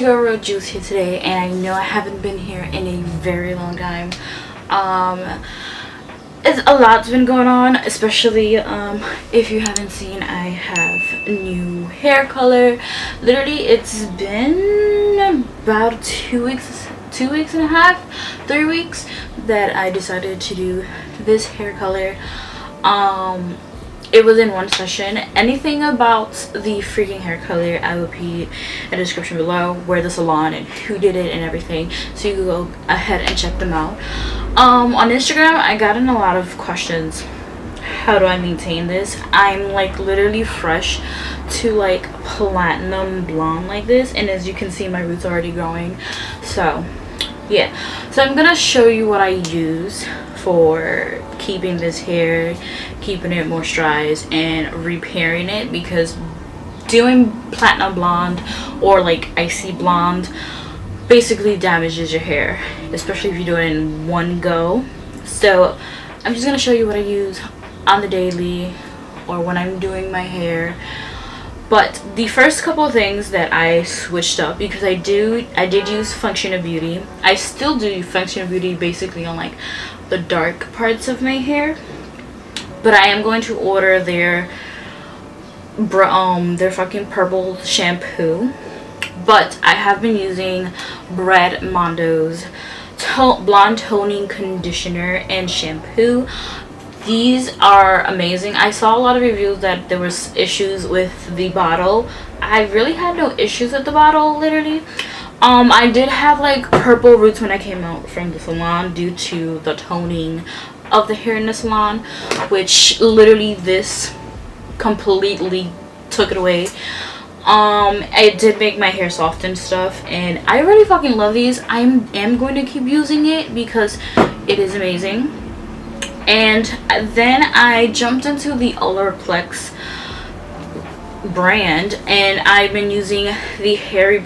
your girl Real Juice here today, and I know I haven't been here in a very long time. It's a lot's been going on, especially if you haven't seen, I have a new hair color. Literally, it's been about 2 weeks and a half, 3 weeks that I decided to do this hair color. It was in one session. Anything about the freaking hair color, I will be in the description below, where the salon and who did it and everything, so you can go ahead and check them out. On Instagram, I got in a lot of questions. How do I maintain this? I'm like literally fresh to like platinum blonde like this, and as you can see, my roots are already growing. So yeah, so I'm gonna show you what I use for keeping this hair, keeping it moisturized and repairing it, because doing platinum blonde or like icy blonde basically damages your hair, especially if you do it in one go. So I'm just gonna show you what I use on the daily or when I'm doing my hair. But the first couple of things that I switched up, because I did use Function of Beauty. I still do Function of Beauty basically on like the dark parts of my hair, but I am going to order their fucking purple shampoo. But I have been using Mondo's blonde toning conditioner and shampoo. These are amazing. I saw a lot of reviews that there was issues with the bottle. I really had no issues with the bottle, literally. I did have like purple roots when I came out from the salon due to the toning of the hair in the salon, which literally this completely took it away. It did make my hair soft and stuff, and I really fucking love these. I am going to keep using it because it is amazing. And then I jumped into the Olaplex brand, and I've been using the Hair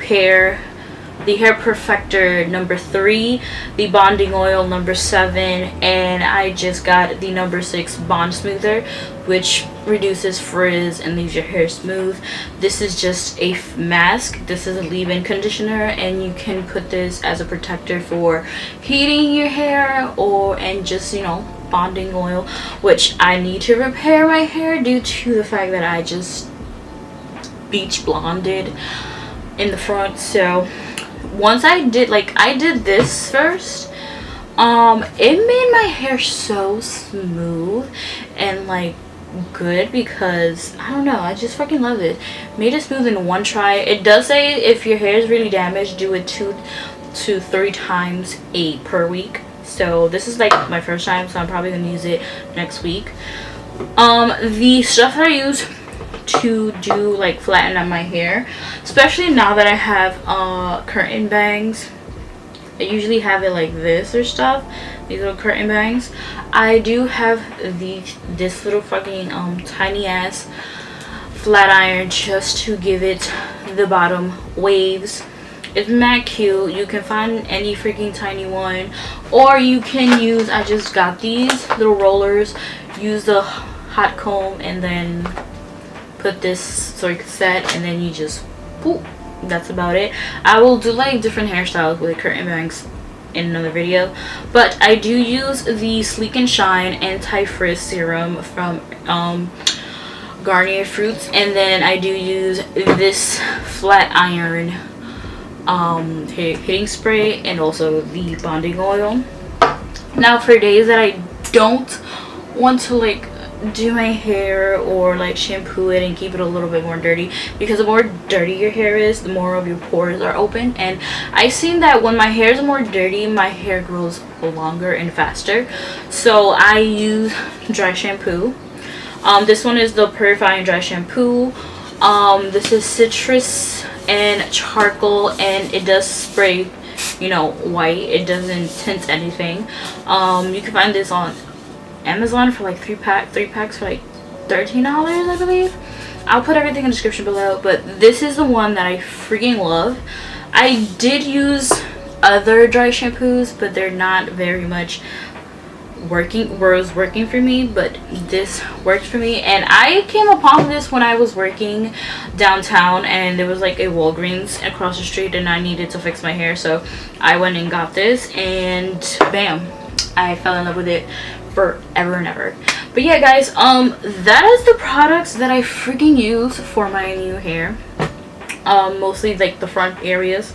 Perfector number 3, the bonding oil number 7, and I just got the number 6 bond smoother, which reduces frizz and leaves your hair smooth. This is just a mask. This is a leave-in conditioner, and you can put this as a protector for heating your hair and just, you know, bonding oil, which I need to repair my hair due to the fact that I just beach blonded in the front. So once I did this first, it made my hair so smooth and like good, because I don't know, I just fucking love it. Made it smooth in one try. It does say if your hair is really damaged, do it 2 to 3 times per week. So this is like my first time, so I'm probably gonna use it next week. The stuff that I use to do like flatten up my hair, especially now that I have curtain bangs. I usually have it like this or stuff, these little curtain bangs. I do have this little fucking tiny ass flat iron just to give it the bottom waves. It's mad cute. You can find any freaking tiny one, or you can use, I just got these little rollers, use the hot comb and then put this so you can set, and then you just boop. That's about it. I will do like different hairstyles with curtain bangs in another video, but I do use the Sleek and Shine anti-frizz serum from Garnier Fruits, and then I do use this flat iron hitting spray and also the bonding oil. Now for days that I don't want to like do my hair or like shampoo it and keep it a little bit more dirty, because the more dirty your hair is, the more of your pores are open, and I've seen that when my hair is more dirty, my hair grows longer and faster. So I use dry shampoo. This one is the Purifying Dry Shampoo. This is citrus and charcoal, and it does spray, you know, white. It doesn't tint anything. You can find this on Amazon for like 3 packs for like $13, I believe. I'll put everything in the description below, but this is the one that I freaking love. I did use other dry shampoos, but they're not very much was working for me, but this worked for me. And I came upon this when I was working downtown, and there was like a Walgreens across the street, and I needed to fix my hair, so I went and got this, and bam, I fell in love with it forever and ever. But yeah, guys, that is the products that I freaking use for my new hair. Mostly like the front areas.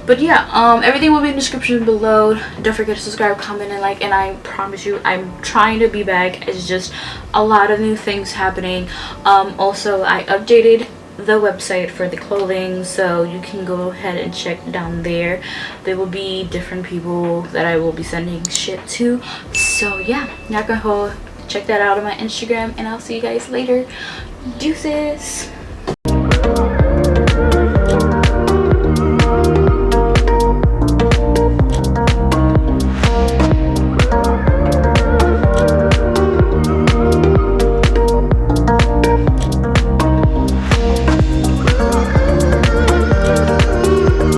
But yeah, everything will be in the description below. Don't forget to subscribe, comment, and like. And I promise you, I'm trying to be back. It's just a lot of new things happening. Also, I updated the website for the clothing, so you can go ahead and check down there. There will be different people that I will be sending shit to. So yeah, y'all can check that out on my Instagram, and I'll see you guys later. Deuces.